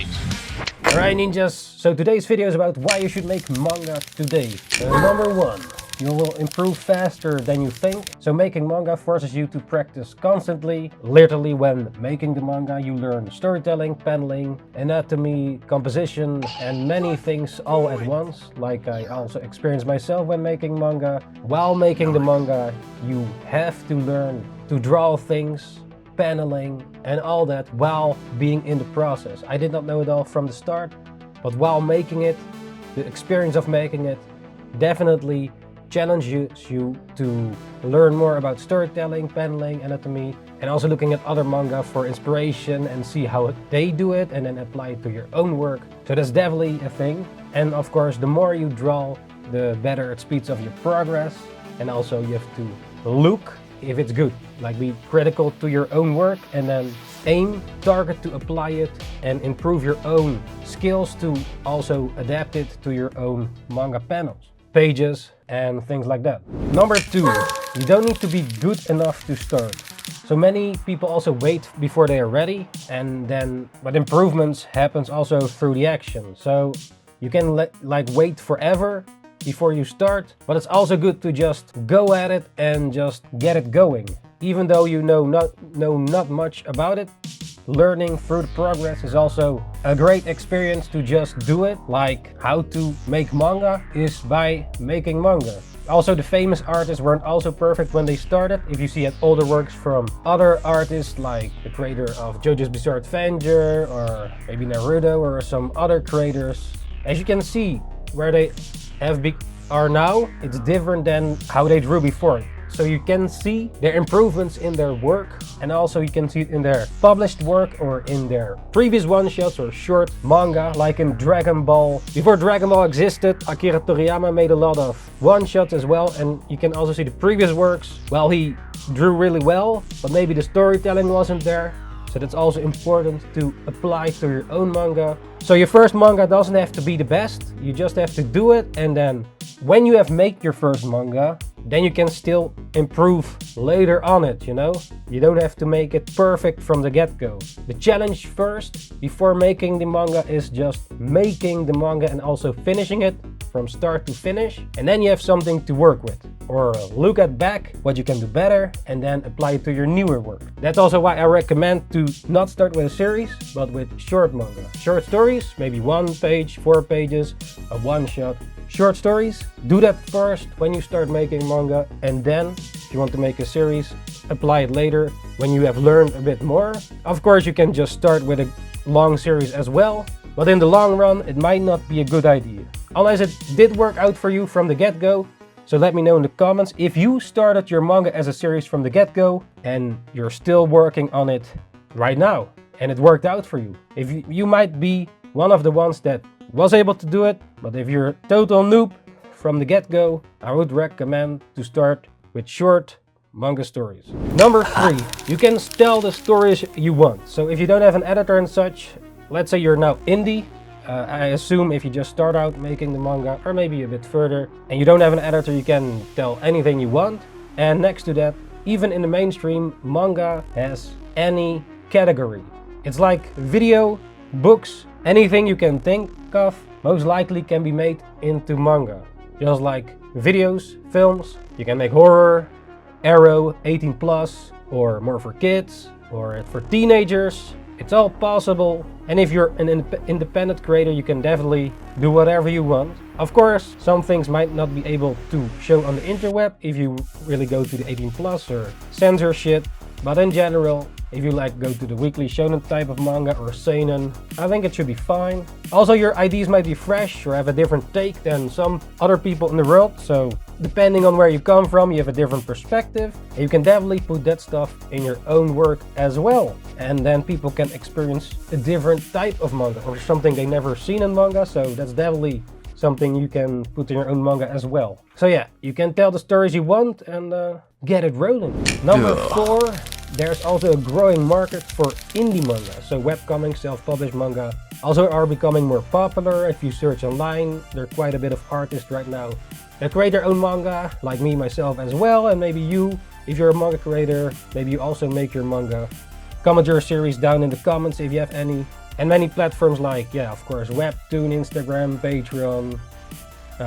Wait. Alright ninjas, so today's video is about why you should make manga today. Number 1, you will improve faster than you think. So making manga forces you to practice constantly. Literally when making the manga you learn storytelling, paneling, anatomy, composition and many things all at once. Like I also experienced myself when making manga. While making the manga you have to learn to draw things, paneling and all that while being in the process. I did not know it all from the start, but while making it, the experience of making it definitely challenges you to learn more about storytelling, paneling, anatomy, and also looking at other manga for inspiration and see how they do it and then apply it to your own work. So that's definitely a thing. And of course, the more you draw, the better it speeds up your progress. And also you have to look if it's good, like be critical to your own work and then aim, target to apply it and improve your own skills to also adapt it to your own manga panels, pages and things like that. Number 2, you don't need to be good enough to start. So many people also wait before they are ready, and then but improvements happens also through the action. So you can wait forever before you start, but it's also good to just go at it and just get it going. Even though you know not much about it, learning through the progress is also a great experience to just do it. Like how to make manga is by making manga. Also the famous artists weren't also perfect when they started. If you see at older works from other artists like the creator of JoJo's Bizarre Adventure or maybe Naruto or some other creators, as you can see where they are now, it's different than how they drew before. So you can see their improvements in their work, and also you can see it in their published work or in their previous one-shots or short manga, like in Dragon Ball. Before Dragon Ball existed, Akira Toriyama made a lot of one-shots as well, and you can also see the previous works. Well, he drew really well, but maybe the storytelling wasn't there. So that's also important to apply to your own manga. So your first manga doesn't have to be the best, you just have to do it, and then when you have made your first manga, then you can still improve later on it, you know? You don't have to make it perfect from the get-go. The challenge first, before making the manga, is just making the manga and also finishing it from start to finish. And then you have something to work with. Or look at back what you can do better and then apply it to your newer work. That's also why I recommend to not start with a series, but with short manga. Short stories, maybe 1 page, 4 pages, a one-shot. Short stories, do that first when you start making manga, and then if you want to make a series, apply it later when you have learned a bit more. Of course you can just start with a long series as well, but in the long run it might not be a good idea. Unless it did work out for you from the get-go. So let me know in the comments if you started your manga as a series from the get-go and you're still working on it right now and it worked out for you. If you might be one of the ones that was able to do it, but if you're a total noob from the get-go, I would recommend to start with short manga stories. Number 3, you can tell the stories you want. So if you don't have an editor and such, let's say you're now indie, I assume if you just start out making the manga or maybe a bit further and you don't have an editor, you can tell anything you want. And next to that, even in the mainstream, manga has any category. It's like video, books, anything you can think of most likely can be made into manga. Just like videos, films, you can make horror, Arrow, 18 plus, or more for kids, or for teenagers. It's all possible. And if you're an independent creator, you can definitely do whatever you want. Of course, some things might not be able to show on the interweb if you really go to the 18 plus or censor shit. But in general, if you go to the weekly shonen type of manga or seinen, I think it should be fine. Also, your ideas might be fresh or have a different take than some other people in the world. So depending on where you come from, you have a different perspective. And you can definitely put that stuff in your own work as well. And then people can experience a different type of manga or something they never seen in manga. So that's definitely something you can put in your own manga as well. So yeah, you can tell the stories you want and get it rolling. Number 4, there's also a growing market for indie manga. So webcomic, self-published manga also are becoming more popular. If you search online, there are quite a bit of artists right now that create their own manga, like me, myself as well. And maybe you, if you're a manga creator, maybe you also make your manga. Comment your series down in the comments if you have any. And many platforms like, yeah, of course, Webtoon, Instagram, Patreon.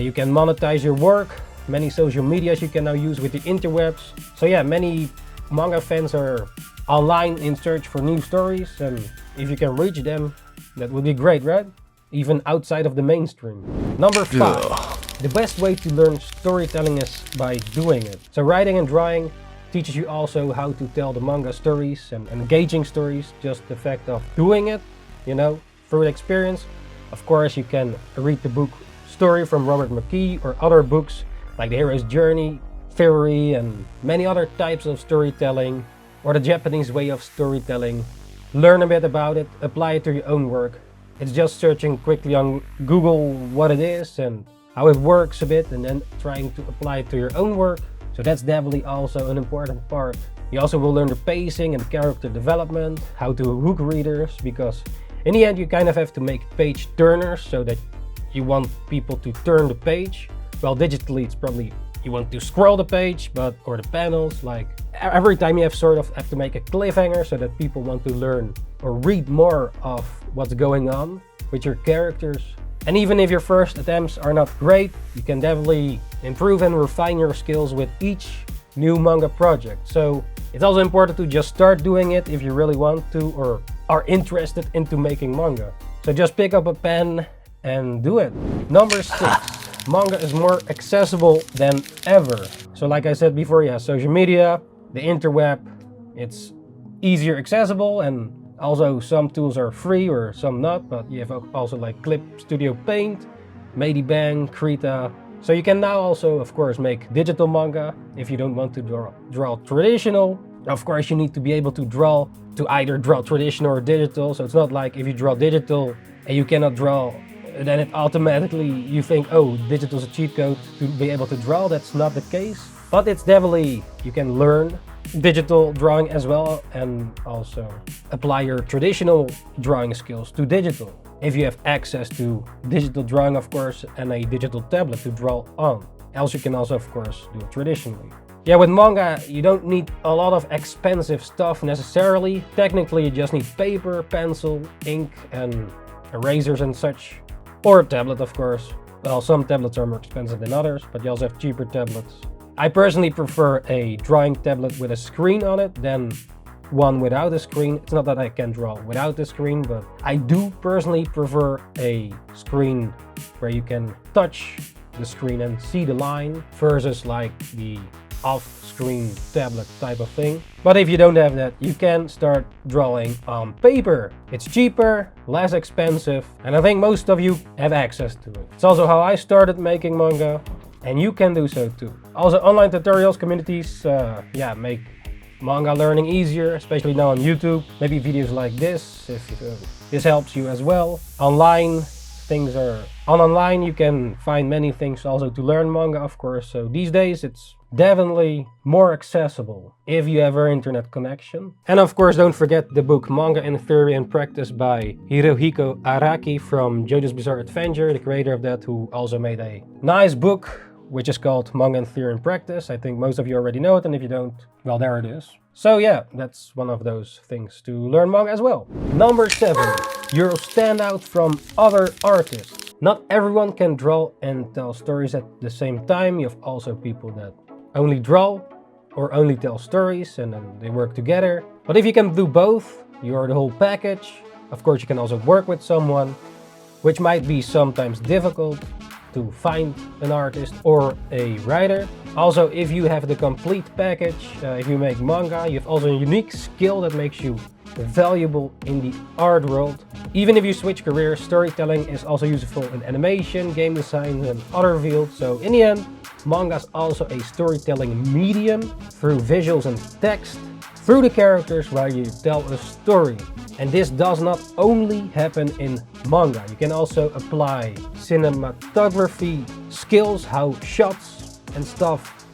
You can monetize your work. Many social medias you can now use with the interwebs. So yeah, many manga fans are online in search for new stories, and if you can reach them, that would be great, right? Even outside of the mainstream. Number 5. The best way to learn storytelling is by doing it. So writing and drawing teaches you also how to tell the manga stories and engaging stories. Just the fact of doing it, you know, through experience. Of course, you can read the book Story from Robert McKee or other books like The Hero's Journey, Theory, and many other types of storytelling, or the Japanese way of storytelling. Learn a bit about it, apply it to your own work. It's just searching quickly on Google what it is and how it works a bit, and then trying to apply it to your own work. So that's definitely also an important part. You also will learn the pacing and character development, how to hook readers, because in the end you kind of have to make page turners so that you want people to turn the page. Well, digitally it's probably you want to scroll the page, or the panels, like every time you have to make a cliffhanger so that people want to learn or read more of what's going on with your characters. And even if your first attempts are not great, you can definitely improve and refine your skills with each new manga project. So it's also important to just start doing it if you really want to or are interested into making manga. So just pick up a pen and do it. Number 6. Manga is more accessible than ever. So like I said before, yeah, social media, the interweb, it's easier accessible, and also some tools are free or some not, but you have also like Clip Studio Paint, Medibang, Krita. So you can now also, of course, make digital manga if you don't want to draw traditional. Of course, you need to be able to either draw traditional or digital. So it's not like if you draw digital and you cannot draw, then it automatically you think, oh, digital is a cheat code to be able to draw. That's not the case. But it's definitely, you can learn digital drawing as well, and also apply your traditional drawing skills to digital. If you have access to digital drawing, of course, and a digital tablet to draw on. Else you can also, of course, do it traditionally. Yeah, with manga, you don't need a lot of expensive stuff necessarily. Technically, you just need paper, pencil, ink, and erasers and such. Or a tablet, of course. Well, some tablets are more expensive than others, but you also have cheaper tablets. I personally prefer a drawing tablet with a screen on it than one without a screen. It's not that I can draw without the screen, but I do personally prefer a screen where you can touch the screen and see the line versus like the off-screen tablet type of thing. But if you don't have that, you can start drawing on paper. It's cheaper, less expensive, and I think most of you have access to it. It's also how I started making manga, and you can do so too. Also, online tutorials, communities, make manga learning easier, especially now on YouTube. Maybe videos like this, if this helps you as well. Online you can find many things also to learn manga, of course. So these days it's definitely more accessible if you have an internet connection. And of course, don't forget the book Manga in Theory and Practice by Hirohiko Araki from JoJo's Bizarre Adventure, the creator of that, who also made a nice book which is called Manga in Theory and Practice. I think most of you already know it, and if you don't, well, there it is. So yeah, that's one of those things to learn manga as well. Number 7, you'll stand out from other artists. Not everyone can draw and tell stories at the same time. You have also people that only draw or only tell stories, and then they work together. But if you can do both, you're the whole package. Of course, you can also work with someone, which might be sometimes difficult to find an artist or a writer. Also, if you have the complete package, if you make manga, you have also a unique skill that makes you valuable in the art world. Even if you switch careers, storytelling is also useful in animation, game design, and other fields. So in the end, manga is also a storytelling medium through visuals and text, through the characters while you tell a story. And this does not only happen in manga. You can also apply cinematography skills, how shots and stuff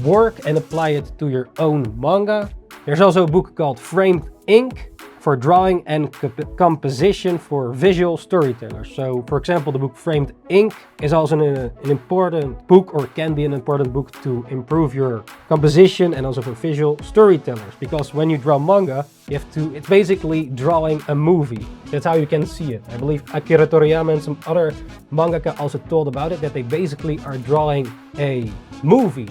work, and apply it to your own manga. There's also a book called Framed Ink, for drawing and composition for visual storytellers. So for example, the book Framed Ink is also an important book, or can be an important book to improve your composition and also for visual storytellers. Because when you draw manga, it's basically drawing a movie. That's how you can see it. I believe Akira Toriyama and some other mangaka also told about it, that they basically are drawing a movie,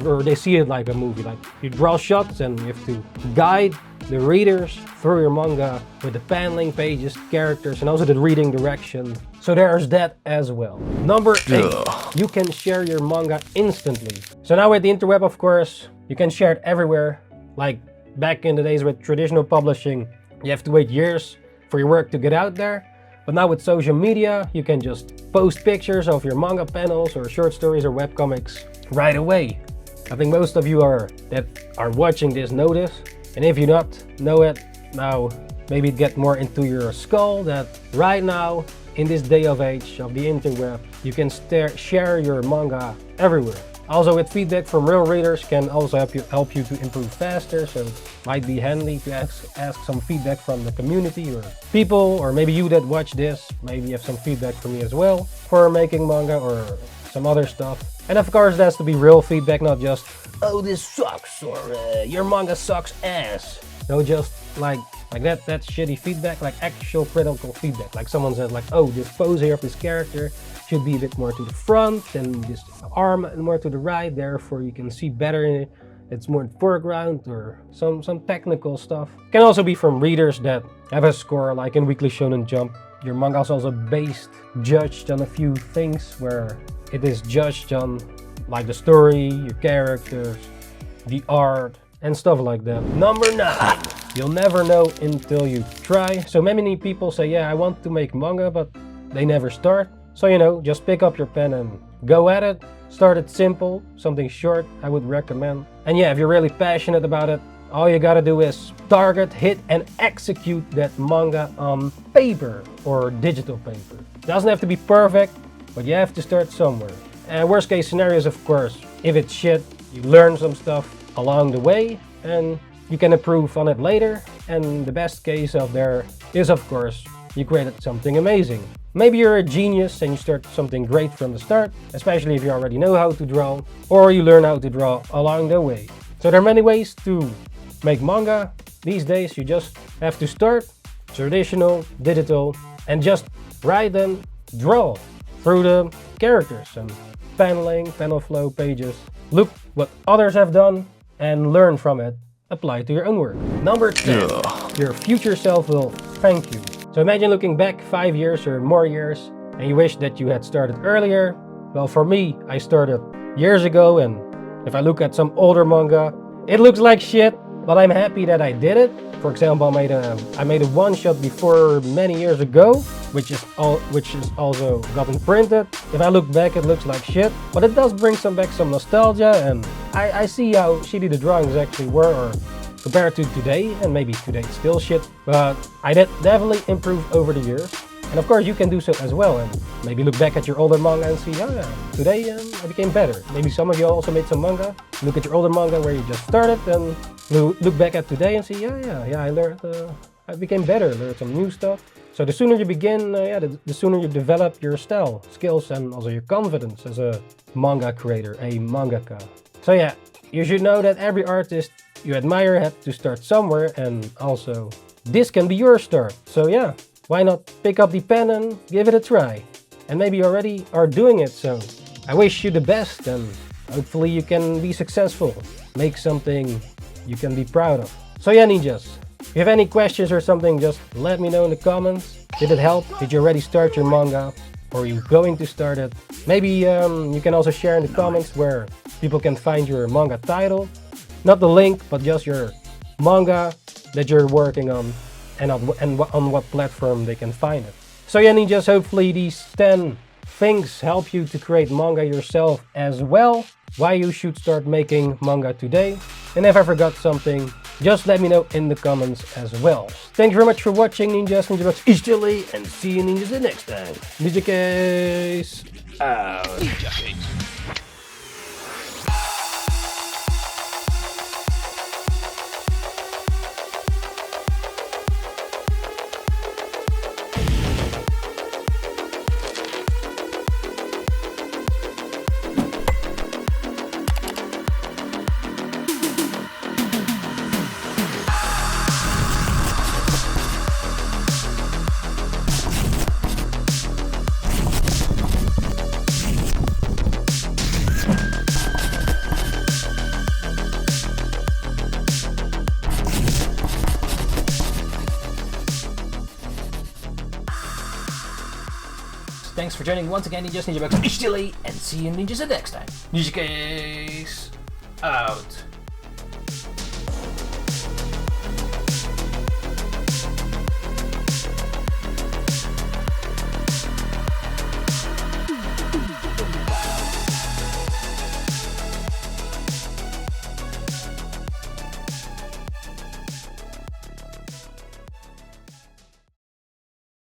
or they see it like a movie. Like you draw shots and you have to guide the readers through your manga with the paneling, pages, characters, and also the reading direction. So there's that as well. Number 8, you can share your manga instantly. So now with the interweb, of course, you can share it everywhere. Like back in the days with traditional publishing, you have to wait years for your work to get out there. But now with social media, you can just post pictures of your manga panels or short stories or webcomics right away. I think most of you that are watching this know this. And if you not know it, now maybe get more into your skull that right now, in this day of age of the interweb, you can share your manga everywhere. Also with feedback from real readers can also help you to improve faster, so it might be handy to ask some feedback from the community or people, or maybe you that watch this, maybe you have some feedback from me as well for making manga or some other stuff. And of course, it has to be real feedback, not just, oh, this sucks, or your manga sucks ass. No, just like that shitty feedback, like actual critical feedback. Like someone says like, oh, this pose here of this character should be a bit more to the front and this arm more to the right, therefore you can see better, it's more in the foreground, or some technical stuff. It can also be from readers that have a score, like in Weekly Shonen Jump. Your manga is also judged on a few things, where it is judged on like the story, your characters, the art, and stuff like that. Number 9, you'll never know until you try. So many people say, yeah, I want to make manga, but they never start. So, you know, just pick up your pen and go at it. Start it simple, something short, I would recommend. And yeah, if you're really passionate about it, all you gotta do is target, hit, and execute that manga on paper or digital paper. Doesn't have to be perfect, but you have to start somewhere. And worst case scenarios, of course, if it's shit, you learn some stuff along the way and you can improve on it later. And the best case of there is, of course, you created something amazing. Maybe you're a genius and you start something great from the start, especially if you already know how to draw, or you learn how to draw along the way. So there are many ways to make manga. These days you just have to start traditional, digital, and just write and draw through the characters and paneling, panel flow, pages. Look what others have done and learn from it. Apply to your own work. Number 10, your future self will thank you. So imagine looking back 5 years or more years and you wish that you had started earlier. Well, for me, I started years ago, and if I look at some older manga, it looks like shit, but I'm happy that I did it. For example, I made a one-shot before many years ago, which is also gotten printed. If I look back, it looks like shit, but it does bring back some nostalgia, and I see how shitty the drawings actually were, or compared to today, and maybe today it's still shit, but I did definitely improve over the years. And of course you can do so as well, and maybe look back at your older manga and see, oh yeah, today I became better. Maybe some of you also made some manga. Look at your older manga where you just started, and look back at today and see, yeah, I learned, I became better, learned some new stuff. So the sooner you begin, the sooner you develop your style, skills, and also your confidence as a manga creator, a mangaka. So yeah, you should know that every artist you admire had to start somewhere, and also this can be your start. So yeah, why not pick up the pen and give it a try? And maybe you already are doing it, so I wish you the best, and hopefully you can be successful. Make something you can be proud of. So yeah, ninjas, if you have any questions or something, just let me know in the comments. Did it help? Did you already start your manga? Or are you going to start it? Maybe you can also share in the comments where people can find your manga title. Not the link, but just your manga that you're working on, and on what platform they can find it. So yeah, ninjas, hopefully these 10 things help you to create manga yourself as well. Why you should start making manga today. And if I forgot something, just let me know in the comments as well. Thank you very much for watching, ninjas. NINJABOX ishhh, and see you ninjas the next time. Ninjakees out. for joining once again, Ninjas, NINJABOX, and see you ninjas next time. Ninjakees out.